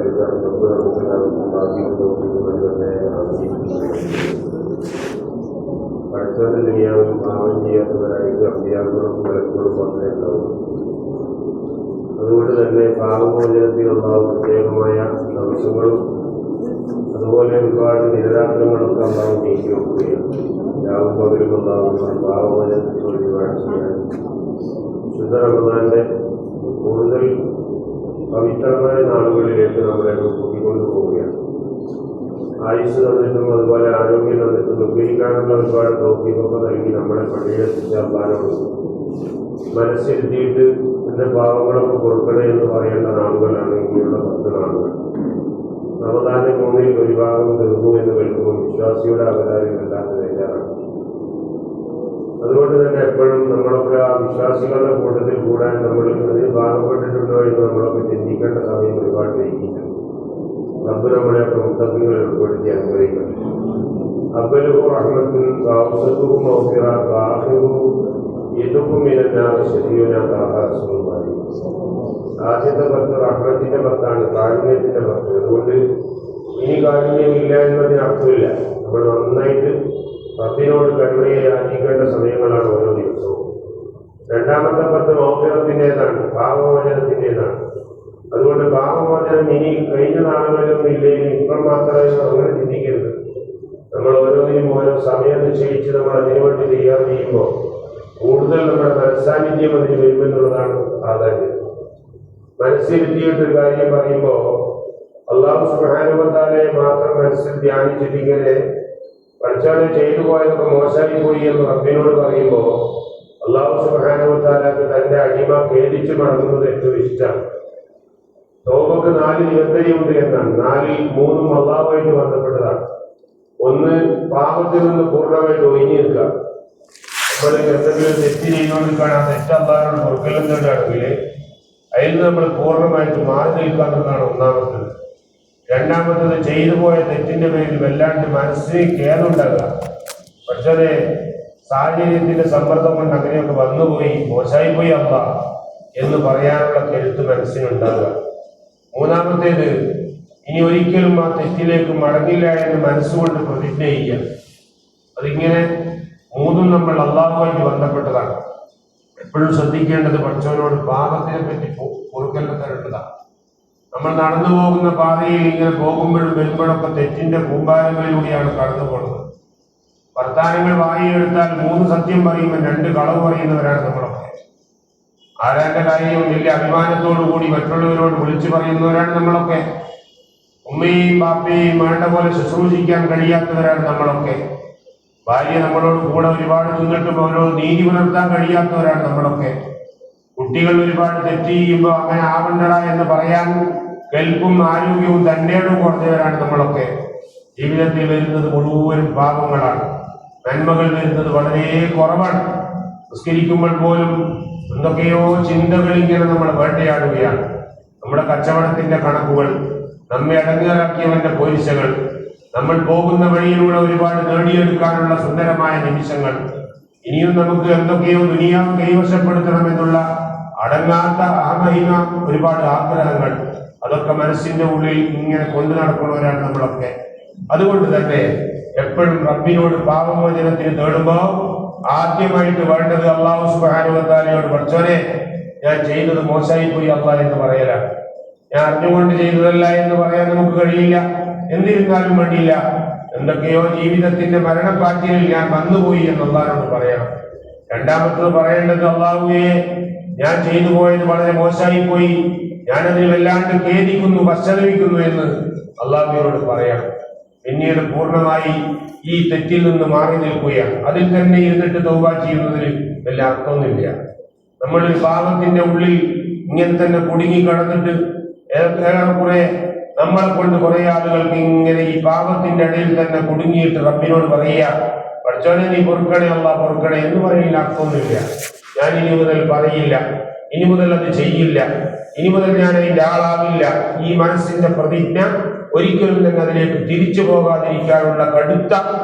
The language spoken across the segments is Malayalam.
എടുക്കാൻ നമുക്ക് നമുക്കെല്ലാവർക്കും ഭാഗ്യം തോന്നിക്കുന്നത് തന്നെ പഠിച്ചവരുടെ ദുനിയാവിൽ പാവം ചെയ്യാത്തവരായിട്ട് അഭ്യാസങ്ങളും വിലക്കുകളും മാത്രമേ ഉണ്ടാവും. അതുകൊണ്ട് തന്നെ പാപമോചനത്തിനുള്ള പ്രത്യേകമായ ദിവസങ്ങളും അതുപോലെ ഒരുപാട് നിരരാത്രങ്ങളൊക്കെ അള്ളാഹു നീക്കി വെക്കുകയാണ്. രാവും പകലും ഉണ്ടാകുന്ന പാപമോചനത്തിന് വേണ്ടി ചെയ്യാൻ ശുദ്ധ റമദാന്റെ കൂടുതൽ പവിത്രമായ നാളുകളിലേക്ക് നമ്മളെ കൂട്ടിക്കൊണ്ടു പോവുകയാണ്. ആയുസ് തന്നിട്ടും അതുപോലെ ആരോഗ്യം തന്നിട്ടും ഉപയോഗിക്കാനുള്ള ഒരുപാട് തൗഫീഖൊക്കെ നൽകി നമ്മളെ പള്ളിയിലെത്തിച്ച അള്ളാഹുവോട് മനസ്സിരുത്തിയിട്ട് എന്റെ പാവങ്ങളൊക്കെ കൊടുക്കണേ എന്ന് പറയേണ്ട നാളുകളാണ് ഇങ്ങനെയുള്ള 10 നാളുകൾ. റമദാന്റെ 3-ൽ ഒരു ഭാഗം തീർന്നു എന്ന് കേൾക്കുമ്പോൾ വിശ്വാസിയുടെ അവതാരം വല്ലാതെ തയ്യാറാണ്. അതുകൊണ്ട് തന്നെ എപ്പോഴും നമ്മളൊക്കെ ആ വിശ്വാസികളുടെ കൂട്ടത്തിൽ കൂടാൻ നമ്മൾ അതിന് ഭാഗപ്പെട്ടിട്ടുണ്ടോ എന്ന് നമ്മളൊക്കെ ചിന്തിക്കേണ്ട സമയം ഒരുപാട് വൈകിയിട്ടുണ്ട്. റബ്ബ് നമ്മളെയൊക്കെ മുത്തഖീങ്ങൾ ഉൾപ്പെടുത്തി അനുഗ്രഹിക്കണം. അവ്വലുഹു റഹ്മത്തുൻ വഅവ്സതുഹു മഗ്ഫിറത്തുൻ വആഖിറുഹു യദുഖു മിനന്നാർ ശരീഅനാ റസൂലുള്ളാഹി. ആദ്യത്തെ 10 റഹ്മത്തിന്റെ 10ആണ്, കാരുണ്യത്തിന്റെ 10. അതുകൊണ്ട് ഇനി കാരുണ്യമില്ല എന്നതിന് അർത്ഥമില്ല. നമ്മൾ നന്നായിട്ട് റബ്ബിനോട് കരുണയെ യാചിക്കേണ്ട സമയങ്ങളാണ് ഓരോ ദിവസവും. രണ്ടാമത്തെ 10 മഗ്ഫിറത്തിൻ്റെതാണ്, പാപമോചനത്തിൻ്റെതാണ്. അതുകൊണ്ട് പാപമോചനം ഇനി കഴിഞ്ഞ നാളുകളിലൊന്നും ഇല്ലെങ്കിൽ ഇപ്പം മാത്രമേ അങ്ങനെ ചിന്തിക്കരുത്. നമ്മൾ ഓരോന്നിനും ഓരോ സമയം നിശ്ചയിച്ച് നമ്മൾ അതിനുവേണ്ടി ചെയ്യാൻ ചെയ്യുമ്പോൾ കൂടുതൽ നമ്മുടെ മനസ്സാന്നിധ്യം അതിന് വരുമെന്നുള്ളതാണ് പ്രാധാന്യം. മനസ്സിരുത്തിയിട്ടൊരു കാര്യം പറയുമ്പോൾ അല്ലാഹു സുബ്ഹാനഹു വ തആലയെ മാത്രം മനസ്സിൽ ധ്യാനിച്ചിട്ടിങ്ങനെ പഠിച്ചവനെ ചെയ്തു പോയതൊക്കെ മോശമായി പോയി എന്ന് റബ്ബിനോട് പറയുമ്പോൾ അല്ലാഹു സുബ്ഹാനഹു വ തആലക്ക് തന്റെ അടിമ ഖേദിച്ച് മടങ്ങുന്നത് ഏറ്റവും ഇഷ്ടമാണ്. തൗബക്ക് 4 നിബന്ധനയുണ്ട് എന്നാണ്. 4-ൽ 3 അള്ളാഹുവായിട്ട് ബന്ധപ്പെട്ടതാണ്. ഒന്ന്, പാപത്തിൽ നിന്ന് പൂർണ്ണമായിട്ട് ഒഴിഞ്ഞു നിൽക്കുക. നമ്മൾ എന്തെങ്കിലും തെറ്റ് ചെയ്തുകൊണ്ടിരിക്കുകയാണ്, ആ തെറ്റ് അള്ളാഹിനോട് പൊറുക്കലും തേടുകയാണെങ്കിൽ അതിൽ നിന്ന് നമ്മൾ പൂർണ്ണമായിട്ട് മാറി നിൽക്കുക എന്നതാണ് ഒന്നാമത്തത്. രണ്ടാമത്തത്, ചെയ്തു പോയ തെറ്റിന്റെ പേരിൽ വല്ലാണ്ട് മനസ്സിന് ഖേദമുണ്ടാകുക. പക്ഷേ സാഹചര്യത്തിന്റെ സമ്മർദ്ദം കൊണ്ട് അങ്ങനെയൊക്കെ വന്നുപോയി, മോശമായി പോയി അള്ളാഹ് എന്ന് പറയാനുള്ള കരുത്ത് മനസ്സിനുണ്ടാകുക. മൂന്നാമത്തേത്, ഇനി ഒരിക്കലും ആ തെറ്റിലേക്ക് മടങ്ങില്ല എന്ന് മനസ്സുകൊണ്ട് പ്രതിജ്ഞ ചെയ്യുക. അതിങ്ങനെ 3 നമ്മൾ അള്ളാഹുവായിട്ട് ബന്ധപ്പെട്ടതാണ്. എപ്പോഴും ശ്രദ്ധിക്കേണ്ടത് പഠിച്ചവനോട് പാപത്തിനെ പറ്റി പൊറുക്കലിനെ തരേണ്ടതാണ്. നമ്മൾ നടന്നു പോകുന്ന പാതയിൽ ഇങ്ങനെ പോകുമ്പോഴും വരുമ്പോഴൊക്കെ തെറ്റിന്റെ കൂമ്പാരങ്ങളിലൂടെയാണ് കടന്നു പോകുന്നത്. വർത്താനങ്ങൾ വായിയെടുത്താൽ 3 സത്യം പറയുമ്പോൾ 2 കളവ് പറയുന്നവരാണ് നമ്മളൊക്കെ. ആരാന്റെ കാര്യം വലിയ അഭിമാനത്തോടു കൂടി മറ്റുള്ളവരോട് വിളിച്ചു പറയുന്നവരാണ് നമ്മളൊക്കെ. ഉമ്മയും ബാപ്പയും വേണ്ട പോലെ ശുശ്രൂഷിക്കാൻ കഴിയാത്തവരാണ് നമ്മളൊക്കെ. ഭാര്യ നമ്മളോട് കൂടെ ഒരുപാട് നിന്നിട്ടും അവരോട് നീതി പുലർത്താൻ കഴിയാത്തവരാണ് നമ്മളൊക്കെ. കുട്ടികൾ ഒരുപാട് തെറ്റ് ചെയ്യുമ്പോൾ അങ്ങനെ ആവണ്ടട എന്ന് പറയാൻ കെൽപ്പും ആരോഗ്യവും തന്റേടും കുറഞ്ഞവരാണ് നമ്മളൊക്കെ. ജീവിതത്തിൽ വരുന്നത് മുഴുവൻ പാപങ്ങളാണ്. നന്മകൾ വരുന്നത് വളരെ കുറവാണ്. നിസ്കരിക്കുമ്പോൾ പോലും എന്തൊക്കെയോ ചിന്തകൾ ഇങ്ങനെ നമ്മൾ വേട്ടയാടുകയാണ്. നമ്മുടെ കച്ചവടത്തിന്റെ കണക്കുകൾ, നമ്മെ അടങ്ങേറാക്കിയവന്റെ പോലീസകൾ, നമ്മൾ പോകുന്ന വഴിയിലൂടെ ഒരുപാട് നേടിയെടുക്കാനുള്ള സുന്ദരമായ നിമിഷങ്ങൾ, ഇനിയും നമുക്ക് എന്തൊക്കെയോ ദുനിയാവ് കൈവശപ്പെടുത്തണമെന്നുള്ള അടങ്ങാത്ത അഹമഹിമ ഒരുപാട് ആഗ്രഹങ്ങൾ, അതൊക്കെ മനസ്സിന്റെ ഉള്ളിൽ ഇങ്ങനെ കൊണ്ടു നടക്കുന്നവരാണ് നമ്മളൊക്കെ. അതുകൊണ്ട് തന്നെ എപ്പോഴും റബ്ബിനോട് പാപമോചനത്തിന് തേടുമ്പോൾ ആദ്യമായിട്ട് വേണ്ടത് അല്ലാഹു സുബ്ഹാനഹു വ തആലയോട് പഠിച്ചോനെ ഞാൻ ചെയ്തത് മോശമായി പോയി അല്ലാഹ് എന്ന് പറയലാണ്. ഞാൻ അറിഞ്ഞുകൊണ്ട് ചെയ്തതല്ല എന്ന് പറയാൻ നമുക്ക് കഴിയില്ല. എന്നിരുന്നാലും വേണ്ടിയില്ല, എന്തൊക്കെയോ ജീവിതത്തിന്റെ മരണപ്പാച്ചിലിൽ ഞാൻ വന്നുപോയി എന്ന് അല്ലാഹുവോട് പറയണം. രണ്ടാമത്തത് പറയേണ്ടത് അല്ലാഹുവേ ഞാൻ ചെയ്തു പോയത് വളരെ മോശമായി പോയി, ഞാനതിൽ വല്ലാണ്ട് ഖേദിക്കുന്നു, പശ്ചാത്തപിക്കുന്നു എന്ന് അല്ലാഹുവോട് പറയണം. പിന്നീട് പൂർണ്ണമായി ഈ തെറ്റിൽ നിന്ന് മാറി നിൽക്കുകയാണ്. അതിൽ തന്നെ ഇരുന്നിട്ട് തൗബ ചെയ്യുന്നതിൽ വലിയ അർത്ഥമൊന്നുമില്ല. നമ്മൾ പാപത്തിന്റെ ഉള്ളിൽ ഇങ്ങനെ തന്നെ കുടുങ്ങി കടന്നിട്ട് ഏറെക്കുറെ നമ്മളെ കൊണ്ട് കുറെ ആളുകൾക്ക് ഇങ്ങനെ ഈ പാപത്തിന്റെ ഇടയിൽ തന്നെ കുടുങ്ങിയിട്ട് റബ്ബിനോട് പറയുക, പഠിച്ചോനെ നീ പൊറുക്കണേ അല്ലാഹ് പൊറുക്കണേ എന്ന് പറയുന്ന അർത്ഥമൊന്നുമില്ല. ഞാൻ ഇനി മുതൽ പറയില്ല, ഇനി മുതൽ അത് ചെയ്യില്ല, ഇനി മുതൽ ഞാൻ അതിന്റെ ആളാവില്ല. ഈ മനസ്സിന്റെ പ്രതിജ്ഞ ഒരിക്കലും തന്നെ അതിലേക്ക് തിരിച്ചു പോകാതിരിക്കാനുള്ള കടുത്ത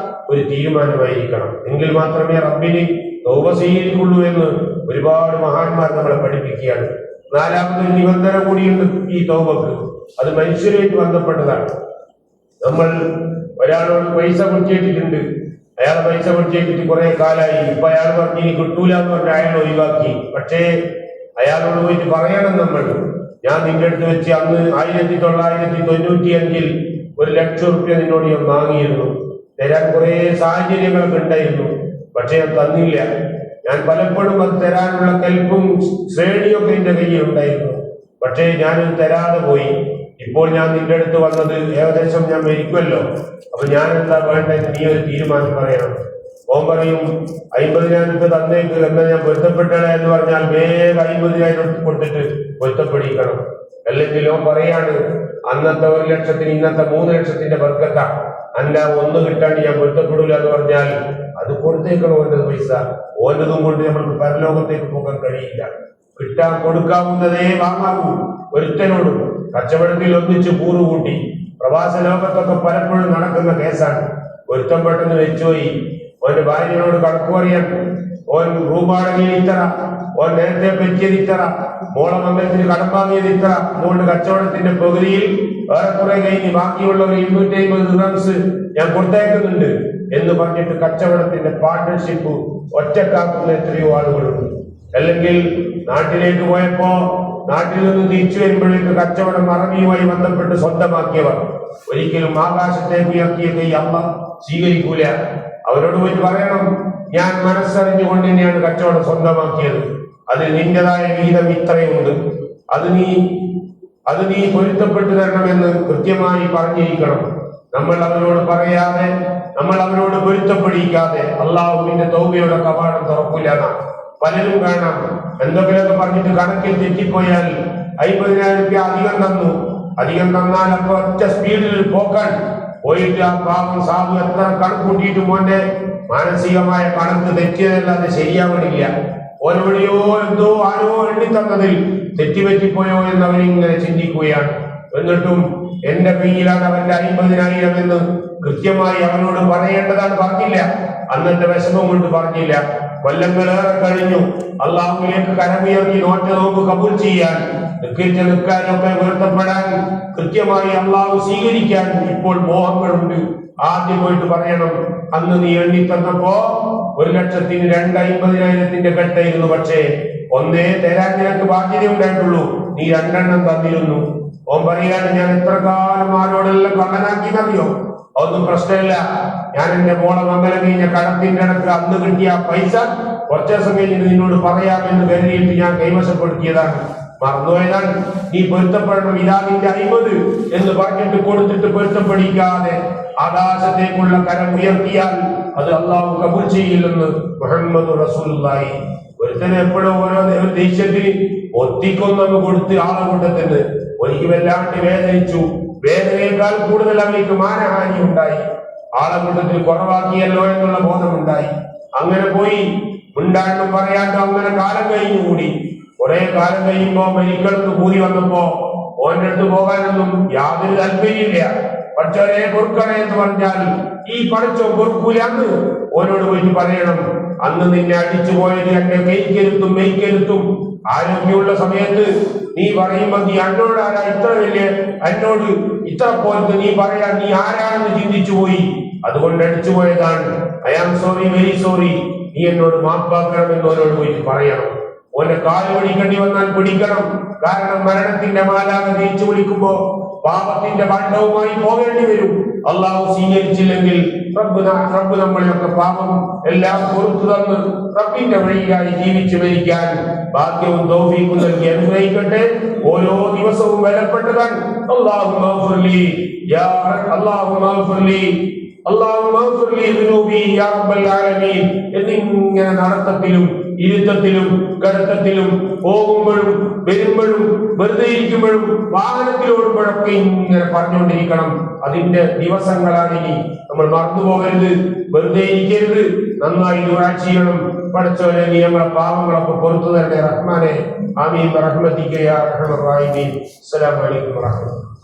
ഒരു തീരുമാനമായിരിക്കണം. എങ്കിൽ മാത്രമേ റബ്ബിന് തൗബ സ്വീകരിക്കുള്ളൂ എന്ന് ഒരുപാട് മഹാന്മാർ നമ്മളെ പഠിപ്പിക്കുകയാണ്. നാലാമതൊരു നിബന്ധന കൂടിയുണ്ട് ഈ തൗബക്ക്. അത് മനുഷ്യരുമായിട്ട് ബന്ധപ്പെട്ടതാണ്. നമ്മൾ ഒരാളോട് പൈസ പിടിച്ചിട്ടുണ്ട്, അയാൾ പൈസ പിടിച്ചിട്ട് കുറെ കാലായി. ഇപ്പൊ അയാൾ പറഞ്ഞു ഇനി കിട്ടൂല എന്ന് പറഞ്ഞ അയാൾ ഒഴിവാക്കി. പക്ഷേ അയാളോട് പോയിട്ട് പറയണം നമ്മൾ, ഞാൻ നിന്റെ അടുത്ത് വെച്ച് അന്ന് 1995 1,00,000 നിന്നോട് ഞാൻ വാങ്ങിയിരുന്നു. തരാൻ കുറെ സാഹചര്യങ്ങളൊക്കെ ഉണ്ടായിരുന്നു, പക്ഷെ ഞാൻ തന്നില്ല. ഞാൻ പലപ്പോഴും അത് തരാനുള്ള കൽപ്പും ശ്രേണിയൊക്കെ എന്റെ കയ്യിൽ ഉണ്ടായിരുന്നു, പക്ഷേ ഞാനത് തരാതെ പോയി. ഇപ്പോൾ ഞാൻ നിന്റെ അടുത്ത് വന്നത് ഏകദേശം ഞാൻ മരിക്കുമല്ലോ, അപ്പൊ ഞാൻ എന്താ വേണ്ടത്, നീ ഒരു തീരുമാനം പറയണം. ഓൻ പറയും 50,000 തന്നേക്ക്, എന്നാ ഞാൻ പൊരുത്തപ്പെട്ടേ എന്ന് പറഞ്ഞാൽ വേഗം 50,000 കൊടുത്തിട്ട് പൊരുത്തപ്പെടിക്കണം. അല്ലെങ്കിൽ ഓൻ പറയാണ് അന്നത്തെ 1,00,000 ഇന്നത്തെ 3,00,000 ബർക്കത്ത, അല്ല ഒന്ന് കിട്ടാണ്ട് ഞാൻ പൊരുത്തപ്പെടില്ല എന്ന് പറഞ്ഞാൽ അത് കൊടുത്തേക്കണം. ഓൻ്റെ പൈസ ഓൻ്റെതും കൊണ്ട് നമ്മൾക്ക് പരലോകത്തേക്ക് പോകാൻ കഴിയില്ല. കിട്ടാൻ കൊടുക്കാവുന്നതേ വാങ്ങാവൂ. ഒരുത്തനോടും കച്ചവടത്തിൽ ഒന്നിച്ച് കൂറുകൂട്ടി പ്രവാസ ലോകത്തൊക്കെ പലപ്പോഴും നടക്കുന്ന കേസാണ്. ഒരുത്തം പെട്ടെന്ന് വെച്ചുപോയി, ഓന്റെ ഭാര്യനോട് കണക്ക് പറയാൻ, ഓൻ റൂമാടങ്ങിയത് ഇത്ര, ഓൻ നേരത്തെ പറ്റിയത് ഇത്ര, മോളെ മംഗലത്തിന് കടം വാങ്ങിയത് ഇത്ര, അതുകൊണ്ട് കച്ചവടത്തിന്റെ പകുതിയിൽ ഏറെക്കുറെ കഴിഞ്ഞ് ബാക്കിയുള്ള ഒരു 250 ദിർഹംസ് ഞാൻ കൊടുത്തേക്കുന്നുണ്ട് എന്ന് പറഞ്ഞിട്ട് കച്ചവടത്തിന്റെ പാർട്ട്ണർഷിപ്പ് ഒറ്റക്കാക്കുന്ന എത്രയോ ആളുകളുണ്ട്. അല്ലെങ്കിൽ നാട്ടിലേക്ക് പോയപ്പോ നാട്ടിൽ നിന്ന് തിരിച്ചു വരുമ്പോഴേക്ക് കച്ചവടം അറബിയുമായി ബന്ധപ്പെട്ട് സ്വന്തമാക്കിയവർ ഒരിക്കലും ആകാശത്തേക്ക് ഉയർത്തിയ കൈ അമ്മ സ്വീകരിക്കൂല. അവരോട് പോയി പറയണം, ഞാൻ മനസ്സറിഞ്ഞുകൊണ്ട് തന്നെയാണ് കച്ചവടം സ്വന്തമാക്കിയത്, അതിൽ നിന്റേതായ വിഹിതം ഇത്രയുണ്ട്, അത് നീ പൊരുത്തപ്പെട്ടു തരണമെന്ന് കൃത്യമായി പറഞ്ഞിരിക്കണം. നമ്മൾ അവരോട് പറയാതെ, നമ്മൾ അവരോട് പൊരുത്തപ്പെടിക്കാതെ അള്ളാഹുവിന്റെ തൗബയുടെ കവാടം തുറക്കില്ല. പലരും കാണാം, എന്തെങ്കിലുമൊക്കെ പറഞ്ഞിട്ട് കണക്കിൽ തെറ്റിപ്പോയാൽ 50,000 അധികം തന്നാൽ അപ്പൊ ഒറ്റ സ്പീഡിൽ പോക്കാൻ പോയിട്ട് ആ പാവം സാധു എത്ര കണക്കൂട്ടിയിട്ട് മോന്റെ മാനസികമായ കണക്ക് തെറ്റിയതല്ലാതെ ശരിയാവണില്ല. ഓരോടെയോ എന്തോ ആരോ എണ്ണി തന്നതിൽ തെറ്റിപ്പറ്റിപ്പോയോ എന്നവരിങ്ങനെ ചിന്തിക്കുകയാണ്. എന്നിട്ടും എന്റെ കയ്യിലാണ് അവന്റെ 50,000 എന്ന് കൃത്യമായി അവനോട് പറയേണ്ടതാണ്, പറഞ്ഞില്ല. അന്നത്തെ വിഷമം കൊണ്ട് പറഞ്ഞില്ല. കൊല്ലങ്ങളേറെ കഴിഞ്ഞു. അള്ളാഹുവിലേക്ക് കരമുയർത്തി നോറ്റ നോമ്പ് കബൂൽ ചെയ്യാൻ, നിൽക്കാനൊക്കെ ഉയർത്തപ്പെടാൻ, കൃത്യമായി അള്ളാഹു സ്വീകരിക്കാൻ ഇപ്പോൾ മോഹങ്ങളുണ്ട്. ആദ്യം പോയിട്ട് പറയണം, അന്ന് നീ എണ്ണി തന്നപ്പോ 1,00,000 250,000 കെട്ടായിരുന്നു, പക്ഷേ ഒന്നേ തരാൻ നിനക്ക് ബാധ്യത ഉണ്ടായിട്ടുള്ളൂ, നീ 2 തന്നിരുന്നു. ഓൻ പറയാണ്, ഞാൻ എത്ര കാലം ആരോടെല്ലാം കള്ളനാക്കിയെന്നറിയോ? ഒന്നും പ്രശ്നമില്ല, ഞാൻ എന്റെ മോളെ മംഗലം കഴിഞ്ഞ കടത്തിന്റെ ഇടക്ക് അന്ന് കിട്ടിയ പൈസ കുറച്ചു ദിവസം കഴിഞ്ഞിട്ട് നിന്നോട് പറയാമെന്ന് കരുതിയിട്ട് ഞാൻ കൈവശപ്പെടുത്തിയതാണ്, മറന്നുപോയതാണ്. നീ പൊരുത്തപ്പെടണം, ഇതാ നിന്റെ 50 എന്ന് പറഞ്ഞിട്ട് കൊടുത്തിട്ട് പൊരുത്തപ്പെടിക്കാതെ ആകാശത്തേക്കുള്ള കരം ഉയർത്തിയാൽ അത് അള്ളാഹു കബൂൽ ചെയ്യില്ലെന്ന് മുഹമ്മദ് റസൂലുള്ളാഹി. ഒരുത്തനെ എപ്പോഴും ഓരോ ദേഷ്യത്തിന് ഒത്തിക്കൊന്നൊന്ന് കൊടുത്ത് ആളെ കൂട്ടത്തിന് ഒരിക്കൽ വല്ലാണ്ട് വേദനിച്ചു. വേദനയേക്കാൾ കൂടുതൽ അവർക്ക് മാനഹാനി ഉണ്ടായി. ആളെ കൂട്ടത്തിൽ കുറവാക്കിയല്ലോ എന്നുള്ള ബോധമുണ്ടായി. അങ്ങനെ പോയി മിണ്ടാണ്ടും പറയാണ്ടും അങ്ങനെ കാലം കഴിഞ്ഞുകൂടി. കുറെ കാലം കഴിയുമ്പോ മരിക്കൾക്ക് കൂടി വന്നപ്പോ ഓന്റെ അടുത്ത് പോകാനൊന്നും യാതൊരു താല്പര്യമില്ല. പഠിച്ചവരെ പൊറുക്കണേ എന്ന് പറഞ്ഞാൽ ഈ പഠിച്ചോ പൊറുക്കൂലാന്ന് ഓനോട് പോയിട്ട് പറയണം, അന്ന് നിന്നെ അടിച്ചു പോയത് എന്റെ കൈക്കരുത്തും മെയ്ക്കരുത്തും ആരോഗ്യമുള്ള സമയത്ത് നീ പറയുമ്പോ നീ എന്നോട് ആരാ ഇത്ര വലിയ, എന്നോട് ഇത്ര പോലത്തെ നീ പറയാൻ നീ ആരാണെന്ന് ചിന്തിച്ചു പോയി, അതുകൊണ്ട് അടിച്ചു പോയതാണ്. I am sorry, very sorry, നീ എന്നോട് മാപ്പാക്കണം എന്ന് ഓനോട് പോയിട്ട് പറയണം. ഓന്റെ കാല് പിടിക്കേണ്ടി വന്നാൽ പിടിക്കണം. കാരണം മരണത്തിന്റെ മാലാക തിരിച്ചു വിളിക്കുമ്പോ പാപത്തിന്റെ ഭാണ്ഡവുമായി പോകേണ്ടി വരും. അള്ളാഹു സ്വീകരിച്ചില്ലെങ്കിൽ റബ്ബ് നമ്മളെയൊക്കെ പാപം എല്ലാം പുറത്തു തന്ന് റബ്ബിന്റെ വഴിയായി ജീവിച്ചു മരിക്കാൻ ഭാഗ്യവും തൗഫീഖും നൽകി അനുഗ്രഹിക്കട്ടെ. ഓരോ ദിവസവും വിലപ്പെട്ടതാണ്. അല്ലാഹുമ്മ ഗ്ഫിർലി യാ റബ്ബൽ ആലമീൻ എന്നിങ്ങനെ നടത്തത്തിലും ഇരുത്തത്തിലും കിടത്തത്തിലും പോകുമ്പോഴും വരുമ്പോഴും വെറുതെ ഇരിക്കുമ്പോഴും വാഹനത്തിലോടുമ്പോഴൊക്കെ ഇങ്ങനെ പറഞ്ഞുകൊണ്ടിരിക്കണം. അതിന്റെ ദിവസങ്ങളാണ് ഇനി. നമ്മൾ മറന്നുപോകരുത്, വെറുതെ ഇരിക്കരുത്, നന്നായി ദുആ ചെയ്യണം. പഠിച്ചവരെ നീ നമ്മളെ പാവങ്ങളൊക്കെ പുറത്തു തരണേ റഹ്മാനെ. ആമീൻ ബിറഹ്മതിക യാ അർഹമർ റഹീമീൻ. അസ്സലാമു അലൈക്കും വറഹ്മത്തുള്ളാഹി.